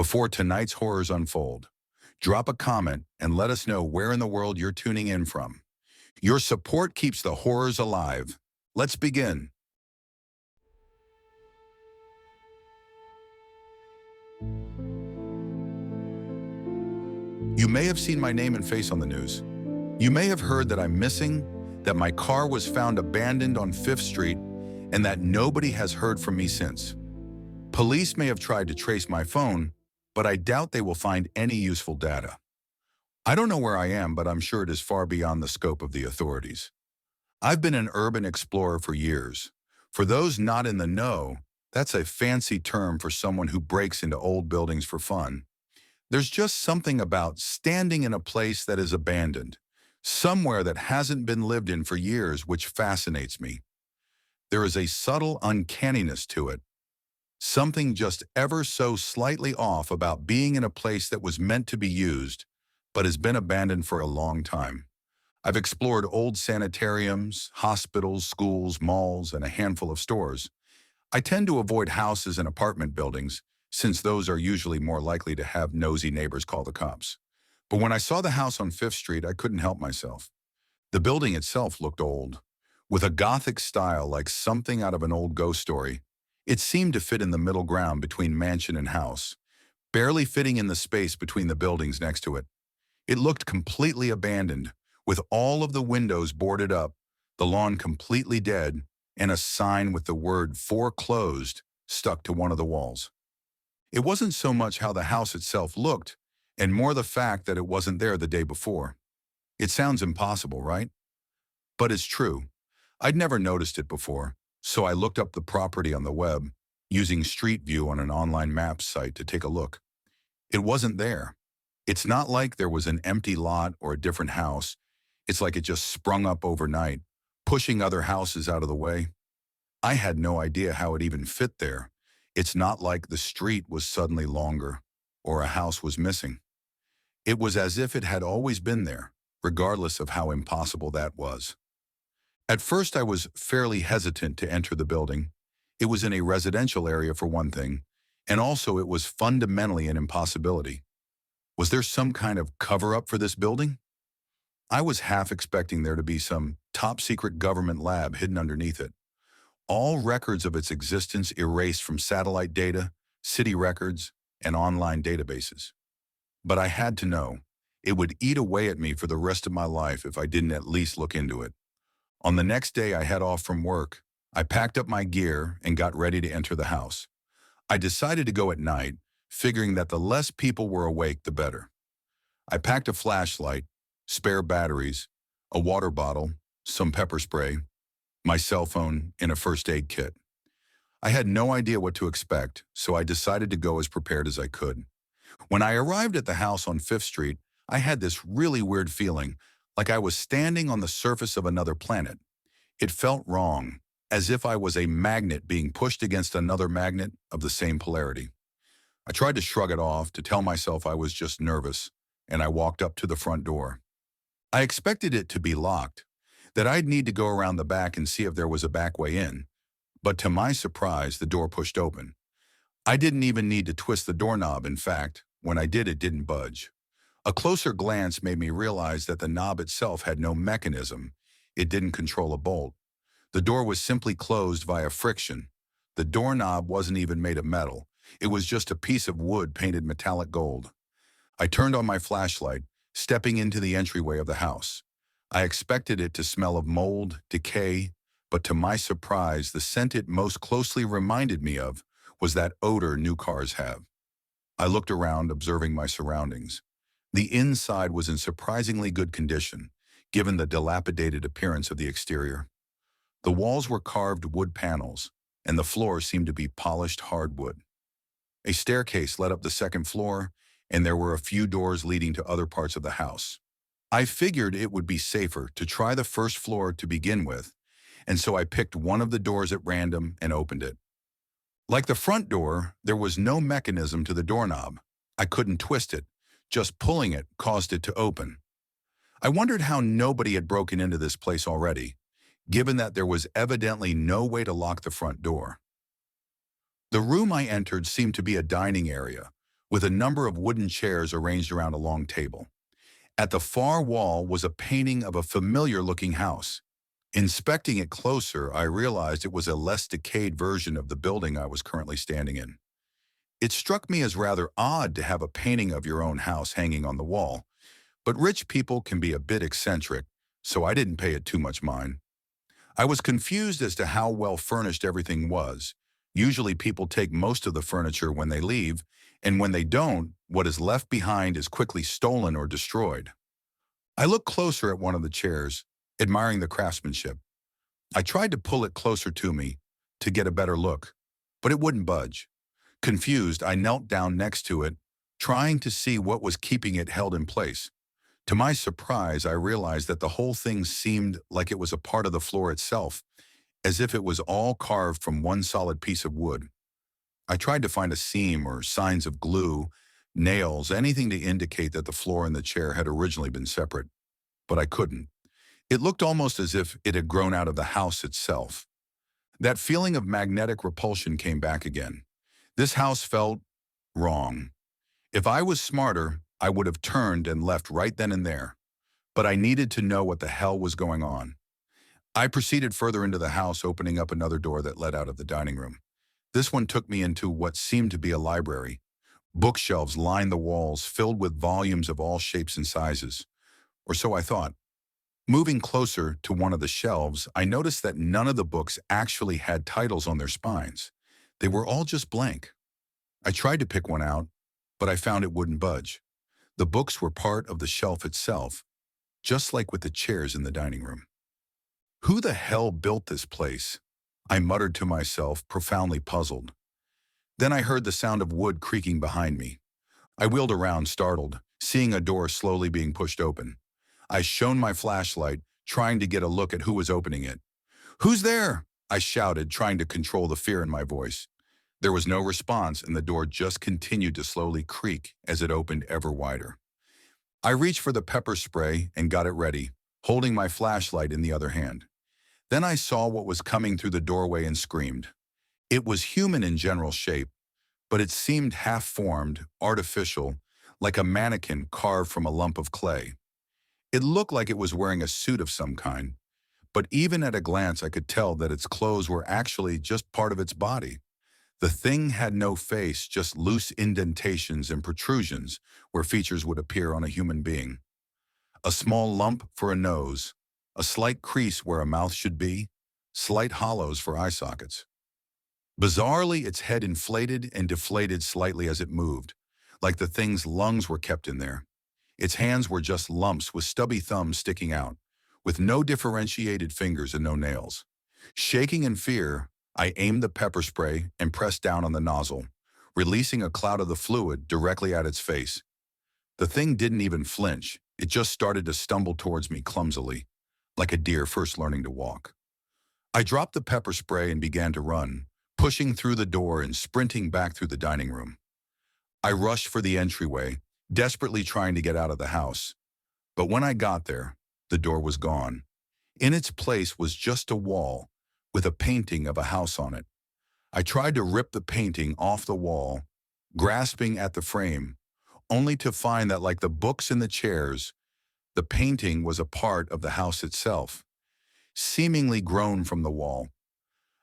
Before tonight's horrors unfold, drop a comment and let us know where in the world you're tuning in from. Your support keeps the horrors alive. Let's begin. You may have seen my name and face on the news. You may have heard that I'm missing, that my car was found abandoned on 5th Street, and that nobody has heard from me since. Police may have tried to trace my phone, but I doubt they will find any useful data. I don't know where I am, but I'm sure it is far beyond the scope of the authorities. I've been an urban explorer for years. For those not in the know, that's a fancy term for someone who breaks into old buildings for fun. There's just something about standing in a place that is abandoned, somewhere that hasn't been lived in for years, which fascinates me. There is a subtle uncanniness to it, something just ever so slightly off about being in a place that was meant to be used, but has been abandoned for a long time. I've explored old sanitariums, hospitals, schools, malls, and a handful of stores. I tend to avoid houses and apartment buildings, since those are usually more likely to have nosy neighbors call the cops. But when I saw the house on 5th Street, I couldn't help myself. The building itself looked old, with a Gothic style like something out of an old ghost story. It seemed to fit in the middle ground between mansion and house, barely fitting in the space between the buildings next to it. It looked completely abandoned, with all of the windows boarded up, the lawn completely dead, and a sign with the word "foreclosed" stuck to one of the walls. It wasn't so much how the house itself looked, and more the fact that it wasn't there the day before. It sounds impossible, right? But it's true. I'd never noticed it before, so I looked up the property on the web, using Street View on an online maps site to take a look. It wasn't there. It's not like there was an empty lot or a different house. It's like it just sprung up overnight, pushing other houses out of the way. I had no idea how it even fit there. It's not like the street was suddenly longer or a house was missing. It was as if it had always been there, regardless of how impossible that was. At first, I was fairly hesitant to enter the building. It was in a residential area for one thing, and also it was fundamentally an impossibility. Was there some kind of cover-up for this building? I was half expecting there to be some top-secret government lab hidden underneath it. All records of its existence erased from satellite data, city records, and online databases. But I had to know. It would eat away at me for the rest of my life if I didn't at least look into it. On the next day I had off from work, I packed up my gear and got ready to enter the house. I decided to go at night, figuring that the less people were awake, the better. I packed a flashlight, spare batteries, a water bottle, some pepper spray, my cell phone, and a first aid kit. I had no idea what to expect, so I decided to go as prepared as I could. When I arrived at the house on 5th Street, I had this really weird feeling, like I was standing on the surface of another planet. It felt wrong, as if I was a magnet being pushed against another magnet of the same polarity. I tried to shrug it off, to tell myself I was just nervous, and I walked up to the front door. I expected it to be locked, that I'd need to go around the back and see if there was a back way in, but to my surprise, the door pushed open. I didn't even need to twist the doorknob. In fact, when I did, it didn't budge. A closer glance made me realize that the knob itself had no mechanism. It didn't control a bolt. The door was simply closed via friction. The doorknob wasn't even made of metal. It was just a piece of wood painted metallic gold. I turned on my flashlight, stepping into the entryway of the house. I expected it to smell of mold, decay, but to my surprise, the scent it most closely reminded me of was that odor new cars have. I looked around, observing my surroundings. The inside was in surprisingly good condition, given the dilapidated appearance of the exterior. The walls were carved wood panels, and the floor seemed to be polished hardwood. A staircase led up the second floor, and there were a few doors leading to other parts of the house. I figured it would be safer to try the first floor to begin with, and so I picked one of the doors at random and opened it. Like the front door, there was no mechanism to the doorknob. I couldn't twist it. Just pulling it caused it to open. I wondered how nobody had broken into this place already, given that there was evidently no way to lock the front door. The room I entered seemed to be a dining area, with a number of wooden chairs arranged around a long table. At the far wall was a painting of a familiar-looking house. Inspecting it closer, I realized it was a less decayed version of the building I was currently standing in. It struck me as rather odd to have a painting of your own house hanging on the wall, but rich people can be a bit eccentric, so I didn't pay it too much mind. I was confused as to how well furnished everything was. Usually people take most of the furniture when they leave, and when they don't, what is left behind is quickly stolen or destroyed. I looked closer at one of the chairs, admiring the craftsmanship. I tried to pull it closer to me to get a better look, but it wouldn't budge. Confused, I knelt down next to it, trying to see what was keeping it held in place. To my surprise, I realized that the whole thing seemed like it was a part of the floor itself, as if it was all carved from one solid piece of wood. I tried to find a seam or signs of glue, nails, anything to indicate that the floor and the chair had originally been separate, but I couldn't. It looked almost as if it had grown out of the house itself. That feeling of magnetic repulsion came back again. This house felt wrong. If I was smarter, I would have turned and left right then and there. But I needed to know what the hell was going on. I proceeded further into the house, opening up another door that led out of the dining room. This one took me into what seemed to be a library. Bookshelves lined the walls, filled with volumes of all shapes and sizes. Or so I thought. Moving closer to one of the shelves, I noticed that none of the books actually had titles on their spines. They were all just blank. I tried to pick one out, but I found it wouldn't budge. The books were part of the shelf itself, just like with the chairs in the dining room. Who the hell built this place? I muttered to myself, profoundly puzzled. Then I heard the sound of wood creaking behind me. I wheeled around, startled, seeing a door slowly being pushed open. I shone my flashlight, trying to get a look at who was opening it. "Who's there?" I shouted, trying to control the fear in my voice. There was no response, and the door just continued to slowly creak as it opened ever wider. I reached for the pepper spray and got it ready, holding my flashlight in the other hand. Then I saw what was coming through the doorway and screamed. It was human in general shape, but it seemed half-formed, artificial, like a mannequin carved from a lump of clay. It looked like it was wearing a suit of some kind, but even at a glance I could tell that its clothes were actually just part of its body. The thing had no face, just loose indentations and protrusions where features would appear on a human being. A small lump for a nose, a slight crease where a mouth should be, slight hollows for eye sockets. Bizarrely, its head inflated and deflated slightly as it moved, like the thing's lungs were kept in there. Its hands were just lumps with stubby thumbs sticking out, with no differentiated fingers and no nails. Shaking in fear, I aimed the pepper spray and pressed down on the nozzle, releasing a cloud of the fluid directly at its face. The thing didn't even flinch. It just started to stumble towards me clumsily, like a deer first learning to walk. I dropped the pepper spray and began to run, pushing through the door and sprinting back through the dining room. I rushed for the entryway, desperately trying to get out of the house. But when I got there, the door was gone. In its place was just a wall with a painting of a house on it. I tried to rip the painting off the wall, grasping at the frame, only to find that, like the books and the chairs, the painting was a part of the house itself, seemingly grown from the wall.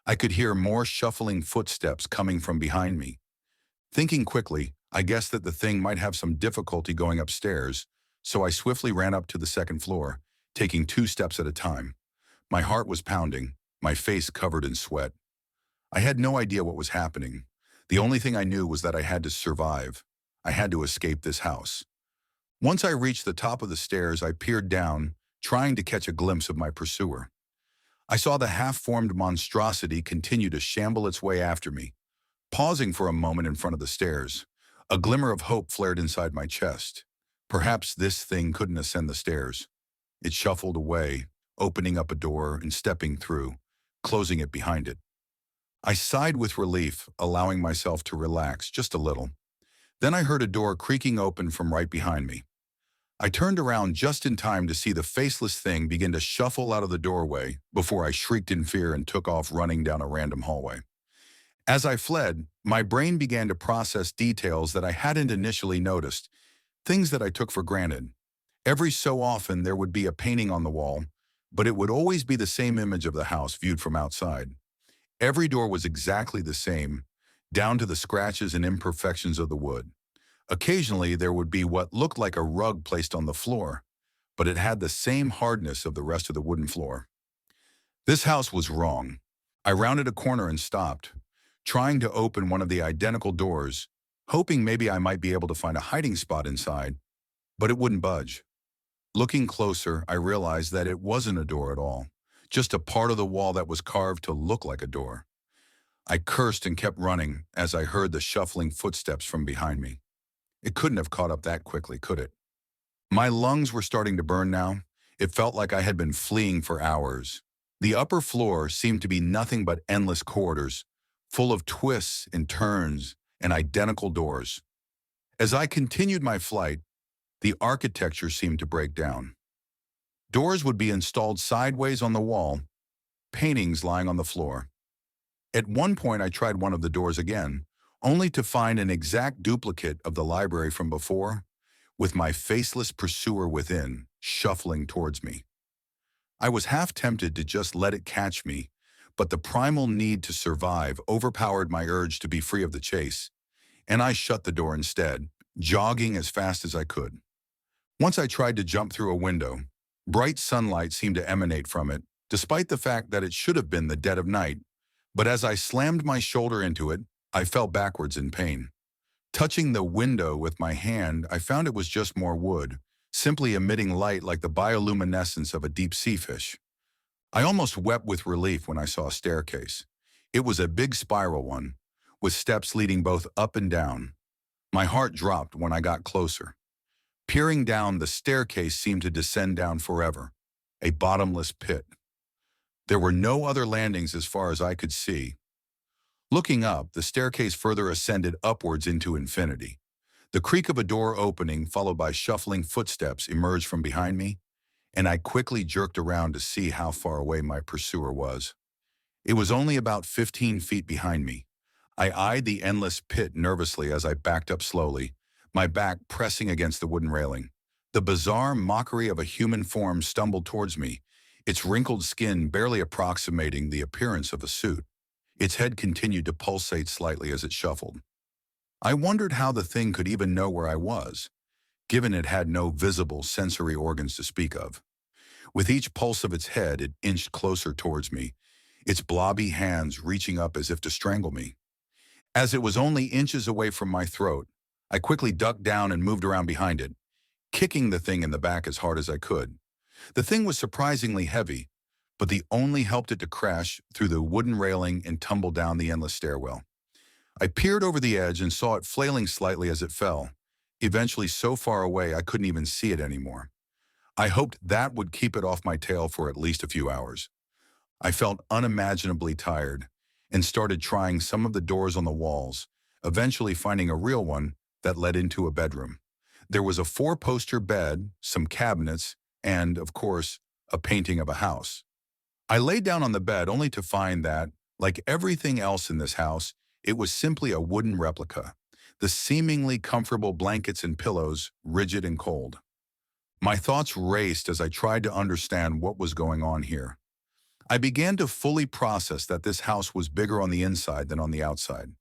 I could hear more shuffling footsteps coming from behind me. Thinking quickly, I guessed that the thing might have some difficulty going upstairs, so I swiftly ran up to the second floor, taking 2 steps at a time. My heart was pounding, my face covered in sweat. I had no idea what was happening. The only thing I knew was that I had to survive. I had to escape this house. Once I reached the top of the stairs, I peered down, trying to catch a glimpse of my pursuer. I saw the half-formed monstrosity continue to shamble its way after me. Pausing for a moment in front of the stairs, a glimmer of hope flared inside my chest. Perhaps this thing couldn't ascend the stairs. It shuffled away, opening up a door and stepping through, closing it behind it. I sighed with relief, allowing myself to relax just a little. Then I heard a door creaking open from right behind me. I turned around just in time to see the faceless thing begin to shuffle out of the doorway before I shrieked in fear and took off running down a random hallway. As I fled, My brain began to process details that I hadn't initially noticed, things that I took for granted. Every so often, there would be a painting on the wall, but it would always be the same image of the house viewed from outside. Every door was exactly the same, down to the scratches and imperfections of the wood. Occasionally, there would be what looked like a rug placed on the floor, but it had the same hardness of the rest of the wooden floor. This house was wrong. I rounded a corner and stopped, trying to open one of the identical doors, hoping maybe I might be able to find a hiding spot inside, but it wouldn't budge. Looking closer, I realized that it wasn't a door at all, just a part of the wall that was carved to look like a door. I cursed and kept running as I heard the shuffling footsteps from behind me. It couldn't have caught up that quickly, could it? My lungs were starting to burn now. It felt like I had been fleeing for hours. The upper floor seemed to be nothing but endless corridors, full of twists and turns and identical doors. As I continued my flight, the architecture seemed to break down. Doors would be installed sideways on the wall, paintings lying on the floor. At one point, I tried one of the doors again, only to find an exact duplicate of the library from before, with my faceless pursuer within, shuffling towards me. I was half tempted to just let it catch me, but the primal need to survive overpowered my urge to be free of the chase, and I shut the door instead, jogging as fast as I could. Once I tried to jump through a window. Bright sunlight seemed to emanate from it, despite the fact that it should have been the dead of night, but as I slammed my shoulder into it, I fell backwards in pain. Touching the window with my hand, I found it was just more wood, simply emitting light like the bioluminescence of a deep-sea fish. I almost wept with relief when I saw a staircase. It was a big spiral one, with steps leading both up and down. My heart dropped when I got closer. Peering down, the staircase seemed to descend down forever, a bottomless pit. There were no other landings as far as I could see. Looking up, the staircase further ascended upwards into infinity. The creak of a door opening, followed by shuffling footsteps, emerged from behind me, and I quickly jerked around to see how far away my pursuer was. It was only about 15 feet behind me. I eyed the endless pit nervously as I backed up slowly, my back pressing against the wooden railing. The bizarre mockery of a human form stumbled towards me, its wrinkled skin barely approximating the appearance of a suit. Its head continued to pulsate slightly as it shuffled. I wondered how the thing could even know where I was, given it had no visible sensory organs to speak of. With each pulse of its head, it inched closer towards me, its blobby hands reaching up as if to strangle me. As it was only inches away from my throat, I quickly ducked down and moved around behind it, kicking the thing in the back as hard as I could. The thing was surprisingly heavy, but the only helped it to crash through the wooden railing and tumble down the endless stairwell. I peered over the edge and saw it flailing slightly as it fell, eventually so far away I couldn't even see it anymore. I hoped that would keep it off my tail for at least a few hours. I felt unimaginably tired and started trying some of the doors on the walls, eventually finding a real one that led into a bedroom. There was a 4-poster bed, some cabinets, and, of course, a painting of a house. I lay down on the bed only to find that, like everything else in this house, it was simply a wooden replica, the seemingly comfortable blankets and pillows rigid and cold. My thoughts raced as I tried to understand what was going on here. I began to fully process that this house was bigger on the inside than on the outside.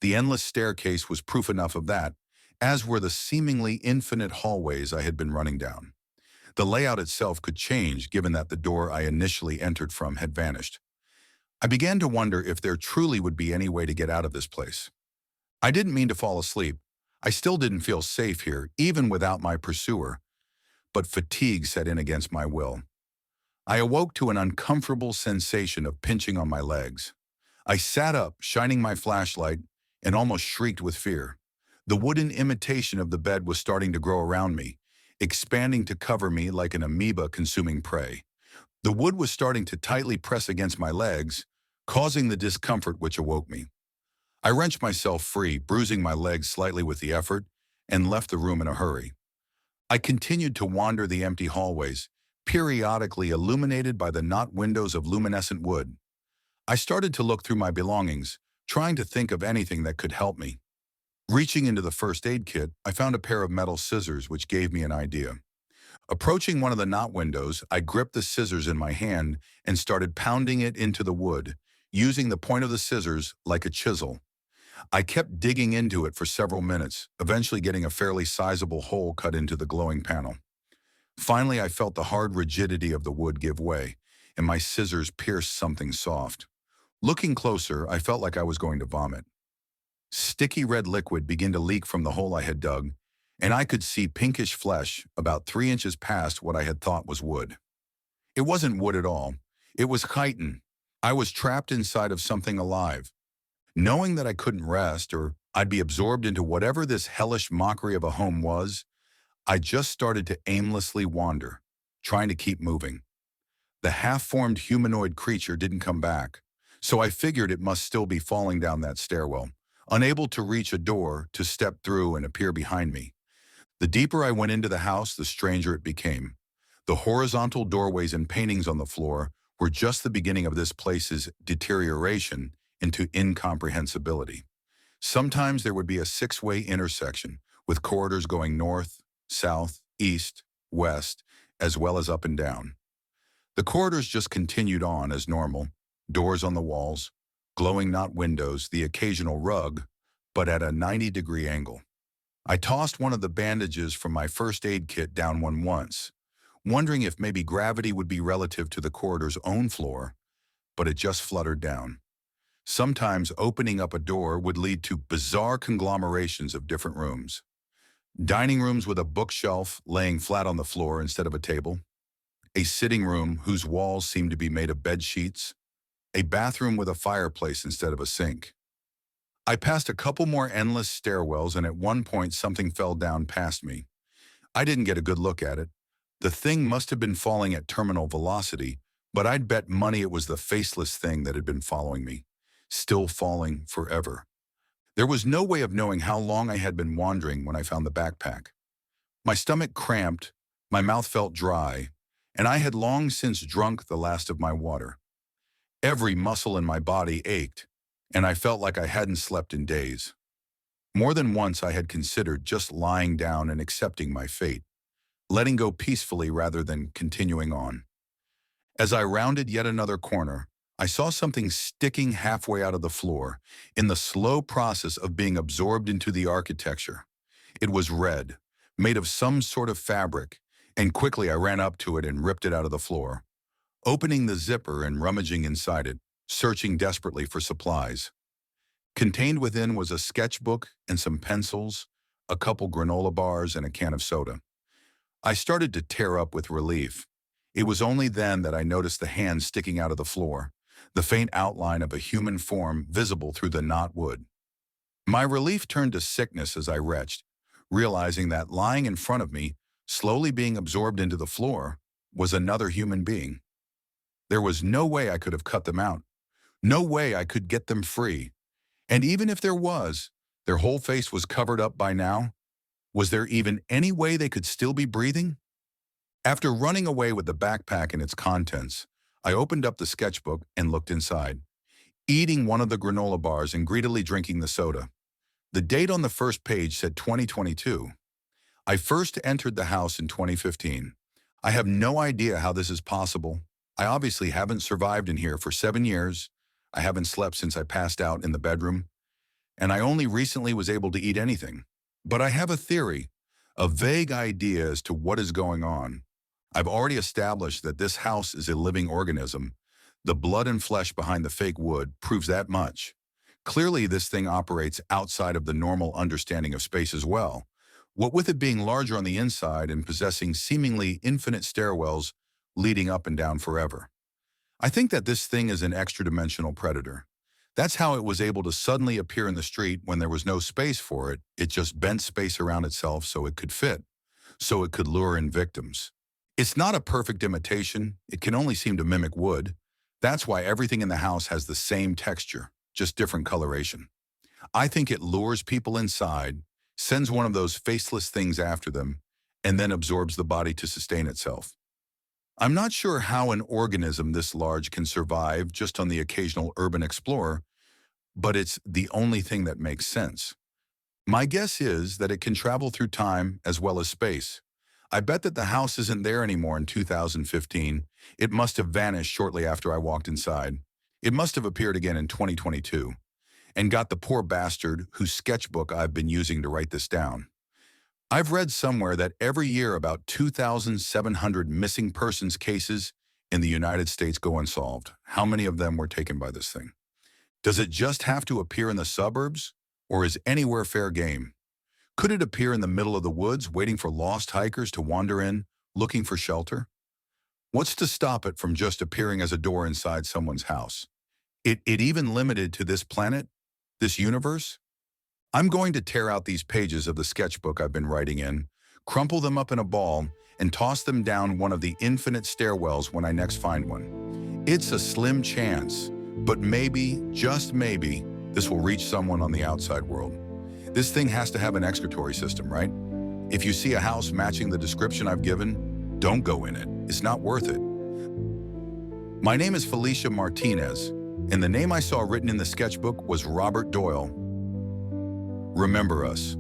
The endless staircase was proof enough of that, as were the seemingly infinite hallways I had been running down. The layout itself could change given that the door I initially entered from had vanished. I began to wonder if there truly would be any way to get out of this place. I didn't mean to fall asleep. I still didn't feel safe here, even without my pursuer, but fatigue set in against my will. I awoke to an uncomfortable sensation of pinching on my legs. I sat up, shining my flashlight, and almost shrieked with fear. The wooden imitation of the bed was starting to grow around me, expanding to cover me like an amoeba consuming prey. The wood was starting to tightly press against my legs, causing the discomfort which awoke me. I wrenched myself free, bruising my legs slightly with the effort, and left the room in a hurry. I continued to wander the empty hallways, periodically illuminated by the knot windows of luminescent wood. I started to look through my belongings, trying to think of anything that could help me. Reaching into the first aid kit, I found a pair of metal scissors which gave me an idea. Approaching one of the knot windows, I gripped the scissors in my hand and started pounding it into the wood, using the point of the scissors like a chisel. I kept digging into it for several minutes, eventually getting a fairly sizable hole cut into the glowing panel. Finally, I felt the hard rigidity of the wood give way, and my scissors pierced something soft. Looking closer, I felt like I was going to vomit. Sticky red liquid began to leak from the hole I had dug, and I could see pinkish flesh about 3 inches past what I had thought was wood. It wasn't wood at all. It was chitin. I was trapped inside of something alive. Knowing that I couldn't rest or I'd be absorbed into whatever this hellish mockery of a home was, I just started to aimlessly wander, trying to keep moving. The half-formed humanoid creature didn't come back, so I figured it must still be falling down that stairwell, unable to reach a door to step through and appear behind me. The deeper I went into the house, the stranger it became. The horizontal doorways and paintings on the floor were just the beginning of this place's deterioration into incomprehensibility. Sometimes there would be a six-way intersection with corridors going north, south, east, west, as well as up and down. The corridors just continued on as normal, doors on the walls, glowing knot windows, the occasional rug, but at a 90-degree angle. I tossed one of the bandages from my first aid kit down one once, wondering if maybe gravity would be relative to the corridor's own floor, but it just fluttered down. Sometimes opening up a door would lead to bizarre conglomerations of different rooms. Dining rooms with a bookshelf laying flat on the floor instead of a table. A sitting room whose walls seemed to be made of bed sheets. A bathroom with a fireplace instead of a sink. I passed a couple more endless stairwells, and at one point something fell down past me. I didn't get a good look at it. The thing must have been falling at terminal velocity, but I'd bet money it was the faceless thing that had been following me, still falling forever. There was no way of knowing how long I had been wandering when I found the backpack. My stomach cramped, my mouth felt dry, and I had long since drunk the last of my water. Every muscle in my body ached, and I felt like I hadn't slept in days. More than once I had considered just lying down and accepting my fate, letting go peacefully rather than continuing on. As I rounded yet another corner, I saw something sticking halfway out of the floor, in the slow process of being absorbed into the architecture. It was red, made of some sort of fabric, and quickly I ran up to it and ripped it out of the floor, opening the zipper and rummaging inside it, searching desperately for supplies. Contained within was a sketchbook and some pencils, a couple granola bars, and a can of soda. I started to tear up with relief. It was only then that I noticed the hand sticking out of the floor, the faint outline of a human form visible through the knot wood. My relief turned to sickness as I retched, realizing that lying in front of me, slowly being absorbed into the floor, was another human being. There was no way I could have cut them out. No way I could get them free. And even if there was, their whole face was covered up by now. Was there even any way they could still be breathing? After running away with the backpack and its contents, I opened up the sketchbook and looked inside, eating one of the granola bars and greedily drinking the soda. The date on the first page said 2022. I first entered the house in 2015. I have no idea how this is possible. I obviously haven't survived in here for 7 years. I haven't slept since I passed out in the bedroom, and I only recently was able to eat anything. But I have a theory, a vague idea as to what is going on. I've already established that this house is a living organism. The blood and flesh behind the fake wood proves that much. Clearly, this thing operates outside of the normal understanding of space as well. What with it being larger on the inside and possessing seemingly infinite stairwells leading up and down forever. I think that this thing is an extra-dimensional predator. That's how it was able to suddenly appear in the street when there was no space for it. It just bent space around itself so it could fit, so it could lure in victims. It's not a perfect imitation. It can only seem to mimic wood. That's why everything in the house has the same texture, just different coloration. I think it lures people inside, sends one of those faceless things after them, and then absorbs the body to sustain itself. I'm not sure how an organism this large can survive just on the occasional urban explorer, but it's the only thing that makes sense. My guess is that it can travel through time as well as space. I bet that the house isn't there anymore in 2015. It must have vanished shortly after I walked inside. It must have appeared again in 2022 and got the poor bastard whose sketchbook I've been using to write this down. I've read somewhere that every year about 2,700 missing persons cases in the United States go unsolved. How many of them were taken by this thing? Does it just have to appear in the suburbs, or is anywhere fair game? Could it appear in the middle of the woods waiting for lost hikers to wander in, looking for shelter? What's to stop it from just appearing as a door inside someone's house? It even limited to this planet, this universe? I'm going to tear out these pages of the sketchbook I've been writing in, crumple them up in a ball, and toss them down one of the infinite stairwells when I next find one. It's a slim chance, but maybe, just maybe, this will reach someone on the outside world. This thing has to have an excretory system, right? If you see a house matching the description I've given, don't go in it. It's not worth it. My name is Felicia Martinez, and the name I saw written in the sketchbook was Robert Doyle. Remember us.